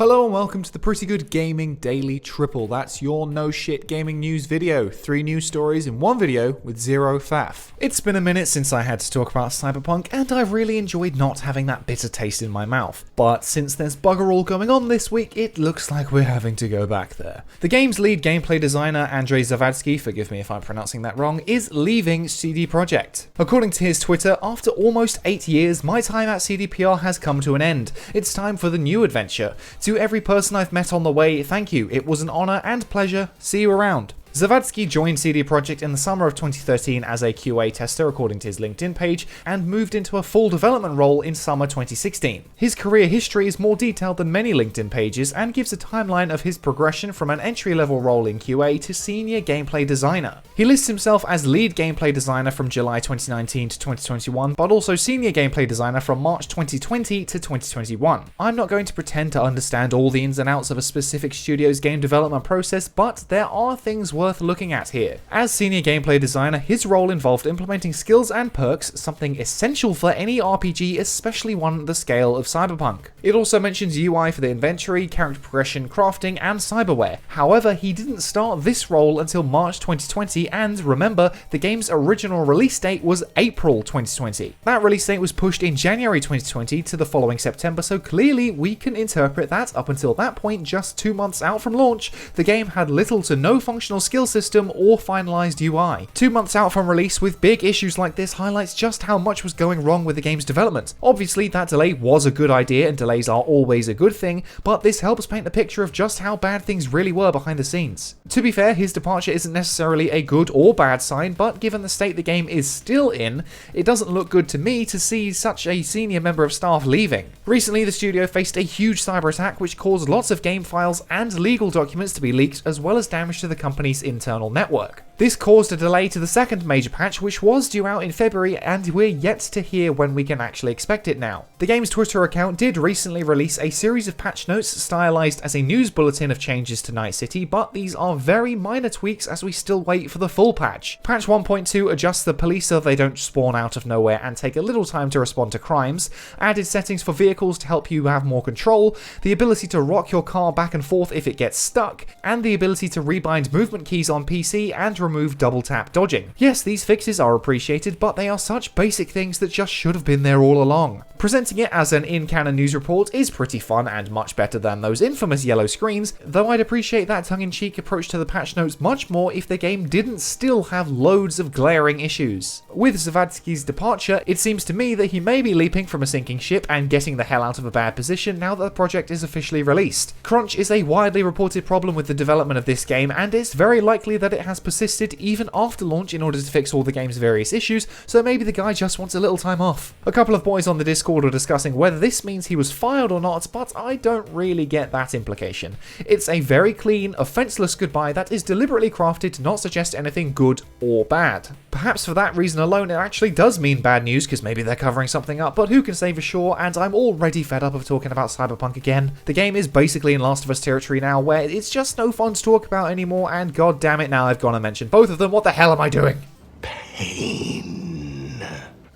Hello and welcome to the Pretty Good Gaming Daily Triple. That's your no shit gaming news video. 3 news stories in one video with 0 faff. It's been a minute since I had to talk about Cyberpunk and I've really enjoyed not having that bitter taste in my mouth. But since there's bugger all going on this week, it looks like we're having to go back there. The game's lead gameplay designer, Andrzej Zawadzki, forgive me if I'm pronouncing that wrong, is leaving CD Projekt. According to his Twitter, after almost 8 years, my time at CDPR has come to an end. It's time for the new adventure. To every person I've met on the way, thank you. It was an honor and pleasure. See you around. Zawadzki joined CD Projekt in the summer of 2013 as a QA tester according to his LinkedIn page, and moved into a full development role in summer 2016. His career history is more detailed than many LinkedIn pages and gives a timeline of his progression from an entry-level role in QA to senior gameplay designer. He lists himself as lead gameplay designer from July 2019 to 2021, but also senior gameplay designer from March 2020 to 2021. I'm not going to pretend to understand all the ins and outs of a specific studio's game development process, but there are things worth looking at here. As senior gameplay designer, his role involved implementing skills and perks, something essential for any RPG, especially one the scale of Cyberpunk. It also mentions UI for the inventory, character progression, crafting, and cyberware. However, he didn't start this role until March 2020, and remember, the game's original release date was April 2020. That release date was pushed in January 2020 to the following September, so clearly we can interpret that up until that point, just 2 months out from launch, the game had little to no functional skill system or finalized UI. 2 months out from release with big issues like this highlights just how much was going wrong with the game's development. Obviously that delay was a good idea and delays are always a good thing, but this helps paint a picture of just how bad things really were behind the scenes. To be fair, his departure isn't necessarily a good or bad sign, but given the state the game is still in, it doesn't look good to me to see such a senior member of staff leaving. Recently the studio faced a huge cyber attack which caused lots of game files and legal documents to be leaked, as well as damage to the company's internal network. This caused a delay to the second major patch, which was due out in February, and we're yet to hear when we can actually expect it now. The game's Twitter account did recently release a series of patch notes stylized as a news bulletin of changes to Night City, but these are very minor tweaks as we still wait for the full patch. Patch 1.2 adjusts the police so they don't spawn out of nowhere and take a little time to respond to crimes, added settings for vehicles to help you have more control, the ability to rock your car back and forth if it gets stuck, and the ability to rebind movement keys on PC and remove double tap dodging. Yes, these fixes are appreciated, but they are such basic things that just should have been there all along. Presenting it as an in-canon news report is pretty fun and much better than those infamous yellow screens, though I'd appreciate that tongue-in-cheek approach to the patch notes much more if the game didn't still have loads of glaring issues. With Zawadzki's departure, it seems to me that he may be leaping from a sinking ship and getting the hell out of a bad position now that the project is officially released. Crunch is a widely reported problem with the development of this game, and it's very likely that it has persisted even after launch in order to fix all the game's various issues, so maybe the guy just wants a little time off. A couple of boys on the Discord were discussing whether this means he was fired or not, but I don't really get that implication. It's a very clean, offenseless goodbye that is deliberately crafted to not suggest anything good or bad. Perhaps for that reason alone it actually does mean bad news, because maybe they're covering something up, but who can say for sure, and I'm already fed up of talking about Cyberpunk again. The game is basically in Last of Us territory now, where it's just no fun to talk about anymore, and god damn it, now I've gone and mentioned both of them. What the hell am I doing? Pain.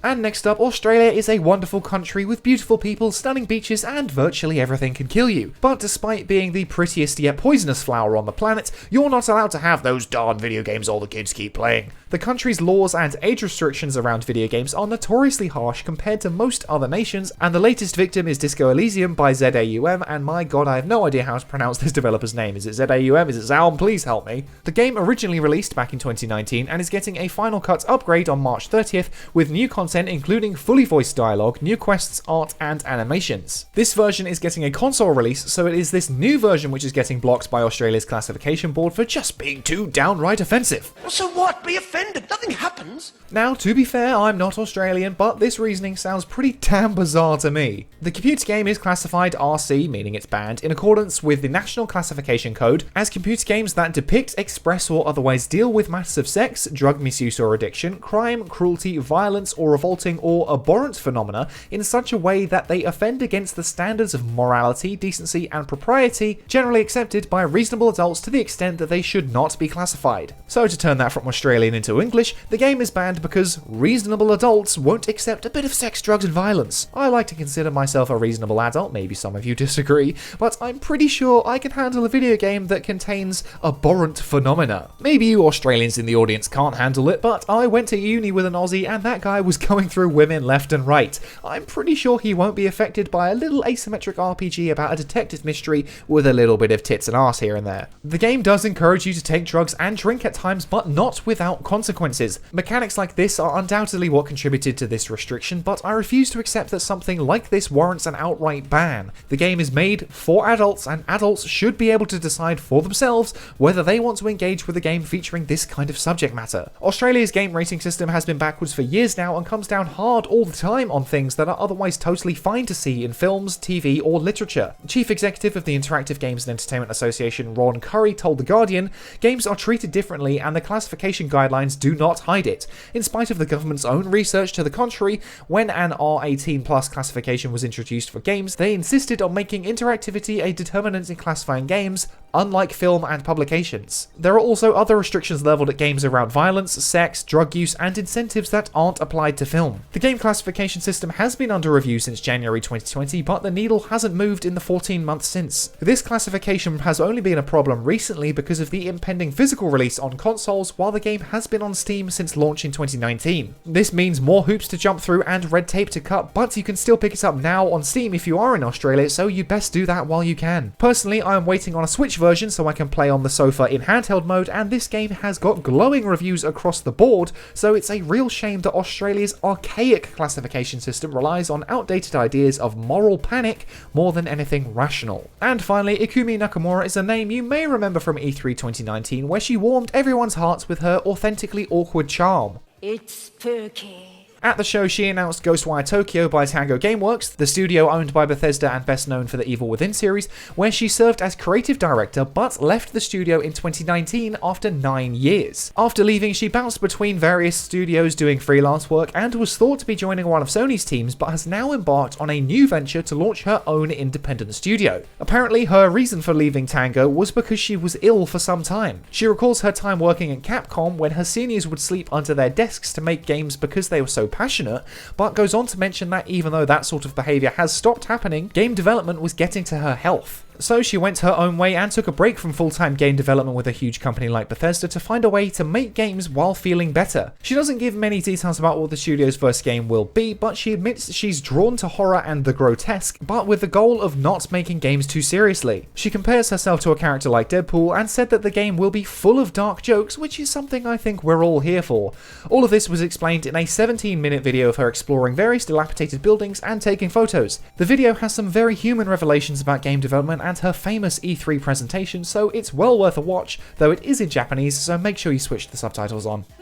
And next up, Australia is a wonderful country with beautiful people, stunning beaches, and virtually everything can kill you. But despite being the prettiest yet poisonous flower on the planet, you're not allowed to have those darn video games all the kids keep playing. The country's laws and age restrictions around video games are notoriously harsh compared to most other nations, and the latest victim is Disco Elysium by ZAUM, and my god, I have no idea how to pronounce this developer's name. Is it ZAUM? Is it Zaum? Please help me. The game originally released back in 2019 and is getting a Final Cut upgrade on March 30th with new content including fully voiced dialogue, new quests, art, and animations. This version is getting a console release, so it is this new version which is getting blocked by Australia's classification board for just being too downright offensive. Well, so what? Be offended. Nothing happens. Now, to be fair, I'm not Australian, but this reasoning sounds pretty damn bizarre to me. The computer game is classified RC, meaning it's banned, in accordance with the National Classification Code, as computer games that depict, express, or otherwise deal with matters of sex, drug misuse or addiction, crime, cruelty, violence, or revolting or abhorrent phenomena in such a way that they offend against the standards of morality, decency, and propriety generally accepted by reasonable adults to the extent that they should not be classified. So to turn that from Australian into to English, the game is banned because reasonable adults won't accept a bit of sex, drugs and violence. I like to consider myself a reasonable adult, maybe some of you disagree, but I'm pretty sure I can handle a video game that contains abhorrent phenomena. Maybe you Australians in the audience can't handle it, but I went to uni with an Aussie and that guy was going through women left and right. I'm pretty sure he won't be affected by a little asymmetric RPG about a detective mystery with a little bit of tits and arse here and there. The game does encourage you to take drugs and drink at times, but not without consequences. Mechanics like this are undoubtedly what contributed to this restriction, but I refuse to accept that something like this warrants an outright ban. The game is made for adults, and adults should be able to decide for themselves whether they want to engage with a game featuring this kind of subject matter. Australia's game rating system has been backwards for years now and comes down hard all the time on things that are otherwise totally fine to see in films, TV, or literature. Chief Executive of the Interactive Games and Entertainment Association, Ron Curry, told The Guardian, "Games are treated differently and the classification guidelines do not hide it. In spite of the government's own research to the contrary, when an R18+ classification was introduced for games, they insisted on making interactivity a determinant in classifying games, unlike film and publications. There are also other restrictions leveled at games around violence, sex, drug use, and incentives that aren't applied to film. The game classification system has been under review since January 2020, but the needle hasn't moved in the 14 months since. This classification has only been a problem recently because of the impending physical release on consoles, while the game has been on Steam since launch in 2019. This means more hoops to jump through and red tape to cut, but you can still pick it up now on Steam if you are in Australia, so you best do that while you can. Personally, I am waiting on a Switch version so I can play on the sofa in handheld mode, and this game has got glowing reviews across the board, so it's a real shame that Australia's archaic classification system relies on outdated ideas of moral panic more than anything rational. And finally, Ikumi Nakamura is a name you may remember from E3 2019, where she warmed everyone's hearts with her authentically awkward charm. It's spooky. At the show, she announced Ghostwire Tokyo by Tango Gameworks, the studio owned by Bethesda and best known for the Evil Within series, where she served as creative director but left the studio in 2019 after 9 years. After leaving, she bounced between various studios doing freelance work and was thought to be joining one of Sony's teams, but has now embarked on a new venture to launch her own independent studio. Apparently, her reason for leaving Tango was because she was ill for some time. She recalls her time working at Capcom when her seniors would sleep under their desks to make games because they were so passionate, but goes on to mention that even though that sort of behaviour has stopped happening, game development was getting to her health. So she went her own way and took a break from full-time game development with a huge company like Bethesda to find a way to make games while feeling better. She doesn't give many details about what the studio's first game will be, but she admits she's drawn to horror and the grotesque, but with the goal of not making games too seriously. She compares herself to a character like Deadpool and said that the game will be full of dark jokes, which is something I think we're all here for. All of this was explained in a 17-minute video of her exploring various dilapidated buildings and taking photos. The video has some very human revelations about game development and her famous E3 presentation, so it's well worth a watch, though it is in Japanese, so make sure you switch the subtitles on. Thank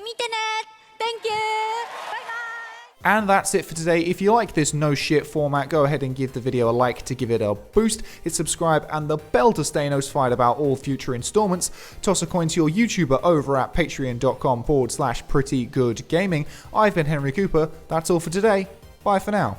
you. Bye-bye. And that's it for today. If you like this no shit format, go ahead and give the video a like to give it a boost, hit subscribe and the bell to stay notified about all future installments. Toss a coin to your YouTuber over at patreon.com/prettygoodgaming. I've been Henry Cooper. That's all for today. Bye for now.